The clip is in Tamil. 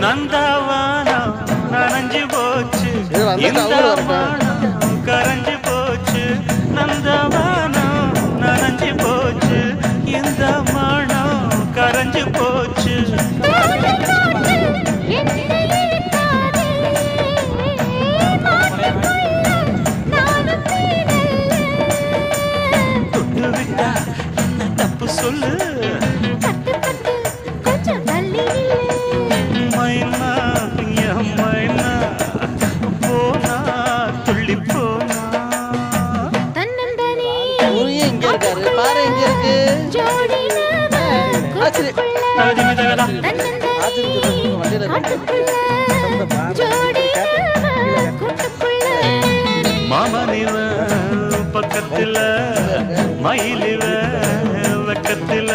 நந்தவனம் நனைஞ்சு போச்சு, இந்த வானம் கரைஞ்சு போச்சு. நந்தவனம் நனைஞ்சு போச்சு, இந்த மனம் கரைஞ்சு போச்சு. தொட்டு விட்டா என்ன தப்பு சொல்லு, மைனா என் மைனா போனா துள்ளி போனா. இங்க இருக்காரு பாரு, எங்க இருக்கு மாமனிவ பக்கத்துல மயிலிவ வெக்கத்துல